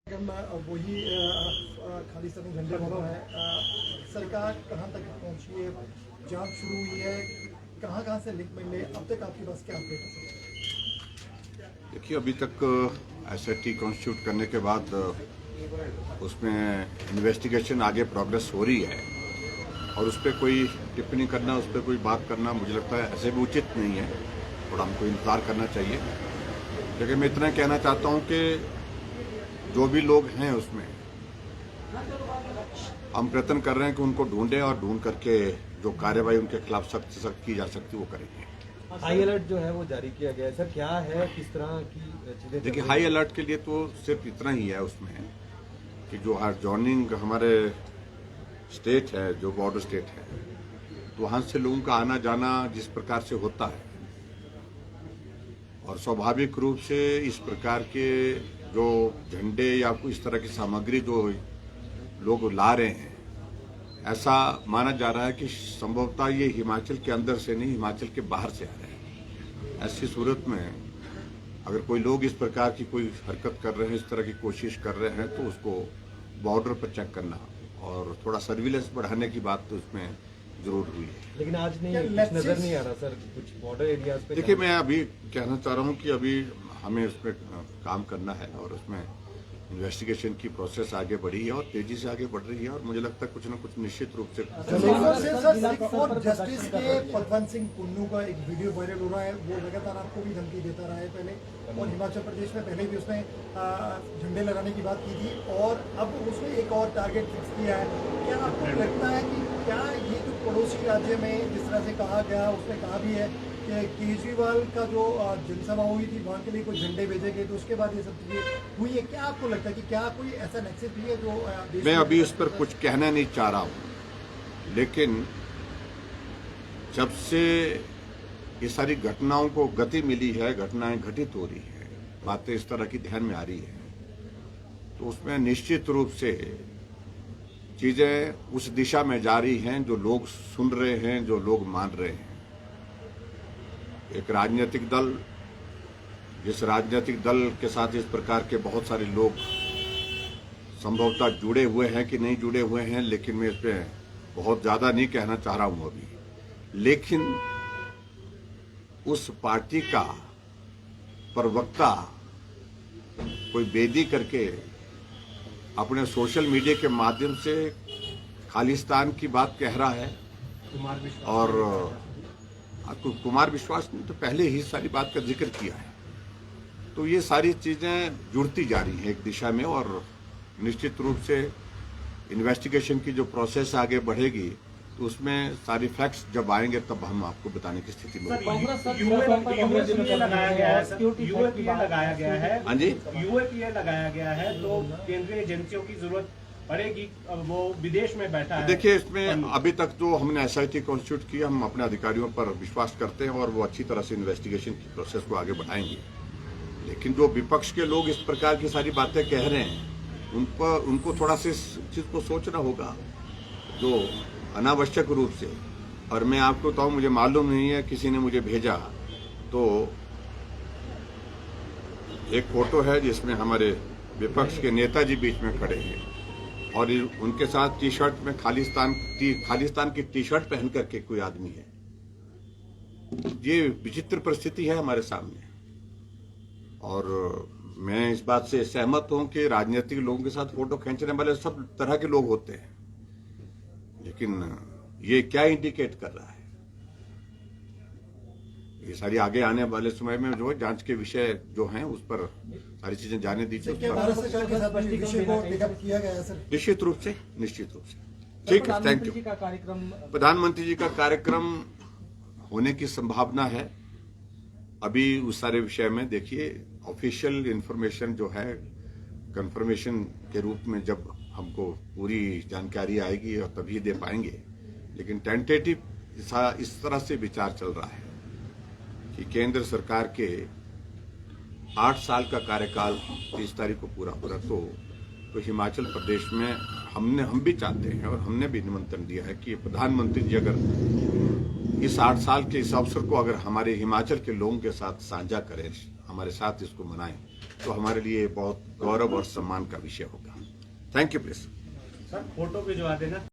वही खालिस्तानी झंडे वाला है। सरकार कहाँ तक पहुँची है, जांच शुरू हुई है, कहाँ कहाँ से लिंक मिले, अब तक आपके पास क्या अपडेट है? देखिए, अभी तक एसआईटी कॉन्स्टिट्यूट करने के बाद उसमें इन्वेस्टिगेशन आगे प्रोग्रेस हो रही है और उस पर कोई टिप्पणी करना, उस पर कोई बात करना मुझे लगता है ऐसे भी उचित नहीं है। थोड़ा हमको इंतजार करना चाहिए। लेकिन मैं इतना कहना चाहता हूं कि जो भी लोग हैं उसमें हम प्रयत्न कर रहे हैं कि उनको ढूंढें और ढूंढ करके जो कार्यवाही उनके खिलाफ सख्त से सख्त की जा सकती है वो करेंगे। हाई अलर्ट जो है वो जारी किया गया है सर, क्या है, किस तरह की चीजें? देखिए, हाई अलर्ट के लिए तो सिर्फ इतना ही है उसमें कि जो जॉइनिंग हमारे स्टेट है, जो बॉर्डर स्टेट है, तो वहां से लोगों का आना जाना जिस प्रकार से होता है और स्वाभाविक रूप से इस प्रकार के जो झंडे या कोई इस तरह की सामग्री जो लोग ला रहे हैं, ऐसा माना जा रहा है कि संभवतः ये हिमाचल के अंदर से नहीं, हिमाचल के बाहर से आ रहे हैं। ऐसी सूरत में अगर कोई लोग इस प्रकार की कोई हरकत कर रहे हैं, इस तरह की कोशिश कर रहे हैं, तो उसको बॉर्डर पर चेक करना और थोड़ा सर्विलेंस बढ़ाने की बात तो उसमें जरूर हुई है। लेकिन आज नहीं, कुछ नजर नहीं आ रहा सर, कुछ बॉर्डर एरियाज पे। देखिए, मैं अभी कहना चाह रहा हूं कि अभी हमें उस पर काम करना है और उसमें इन्वेस्टिगेशन की प्रोसेस आगे बढ़ी है और तेजी से आगे बढ़ रही है और मुझे लगता है कुछ न कुछ निश्चित रूप से जस्टिस के पदवंत सिंह पुन्नू का एक वीडियो वायरल हो रहा है। वो लगातार आपको भी धमकी देता रहा है पहले, और हिमाचल प्रदेश में पहले भी उसने झंडे लगाने की बात की थी और अब उसने एक और टारगेट फिक्स किया है। क्या आपको लगता है कि क्या ये जो पड़ोसी राज्य में जिस तरह से कहा गया, उसने कहा भी है कि केजरीवाल का जो जनसभा हुई थी वहाँ के लिए कुछ झंडे भेजे गए, तो उसके बाद ये सब चीजें हुई है? क्या आपको लगता है कि क्या कोई ऐसा नेक्सस भी है जो मैं अभी इस पर कुछ कहना नहीं चाह रहा हूँ, लेकिन जब से ये सारी घटनाओं को गति मिली है, घटनाएं घटित हो रही है, बातें इस तरह की ध्यान में आ रही है, तो उसमें निश्चित रूप से चीजें उस दिशा में जा रही हैं जो लोग सुन रहे हैं, जो लोग मान रहे हैं। एक राजनीतिक दल, जिस राजनीतिक दल के साथ इस प्रकार के बहुत सारे लोग संभवतः जुड़े हुए हैं कि नहीं जुड़े हुए हैं, लेकिन मैं इस पर बहुत ज्यादा नहीं कहना चाह रहा हूं अभी। लेकिन उस पार्टी का प्रवक्ता कोई बेदी करके अपने सोशल मीडिया के माध्यम से खालिस्तान की बात कह रहा है और कुमार विश्वास ने तो पहले ही सारी बात का जिक्र किया है। तो ये सारी चीजें जुड़ती जा रही हैं एक दिशा में और निश्चित रूप से इन्वेस्टिगेशन की जो प्रोसेस आगे बढ़ेगी तो उसमें सारी फैक्ट्स जब आएंगे तब हम आपको बताने की स्थिति में यूएपीए लगाया गया है। हाँ जी, यूएपीए लगाया गया है तो केंद्रीय एजेंसियों की जरूरत पड़ेगी, वो विदेश में बैठा है। देखिए, इसमें अभी तक जो हमने एसआईटी कॉन्स्टिट्यूट किया, हम अपने अधिकारियों पर विश्वास करते हैं और वो अच्छी तरह से इन्वेस्टिगेशन की प्रोसेस को आगे बढ़ाएंगे। लेकिन जो विपक्ष के लोग इस प्रकार की सारी बातें कह रहे हैं, उनको थोड़ा सा इस चीज को सोचना होगा, जो अनावश्यक रूप से। और मैं आपको बताऊं, मुझे मालूम नहीं है, किसी ने मुझे भेजा तो एक फोटो है जिसमें हमारे विपक्ष के नेताजी बीच में खड़े हैं और उनके साथ टी शर्ट में खालिस्तान की टी शर्ट पहन करके कोई आदमी है। ये विचित्र परिस्थिति है हमारे सामने और मैं इस बात से सहमत हूं कि राजनीतिक लोगों के साथ फोटो खींचने वाले सब तरह के लोग होते हैं, लेकिन ये क्या इंडिकेट कर रहा है? ये सारी आगे आने वाले समय में जो है जांच के विषय जो हैं उस पर सारी चीजें जाने दीजिए। निश्चित रूप से ठीक है, थैंक यू। प्रधानमंत्री जी का कार्यक्रम होने की संभावना है। अभी उस सारे विषय में देखिए, ऑफिशियल इंफॉर्मेशन जो है कंफर्मेशन के रूप में जब हमको पूरी जानकारी आएगी और तभी दे पाएंगे। लेकिन टेंटेटिव इस तरह से विचार चल रहा है कि केंद्र सरकार के 8 साल का कार्यकाल 30 तारीख को पूरा हो रहा, तो हिमाचल प्रदेश में हम भी चाहते हैं और हमने भी निमंत्रण दिया है कि प्रधानमंत्री जी अगर इस 8 साल के इस अवसर को अगर हमारे हिमाचल के लोगों के साथ साझा करें, हमारे साथ इसको मनाएं, तो हमारे लिए बहुत गौरव और सम्मान का विषय होगा। Thank you please. Sir photo भिजवा देना।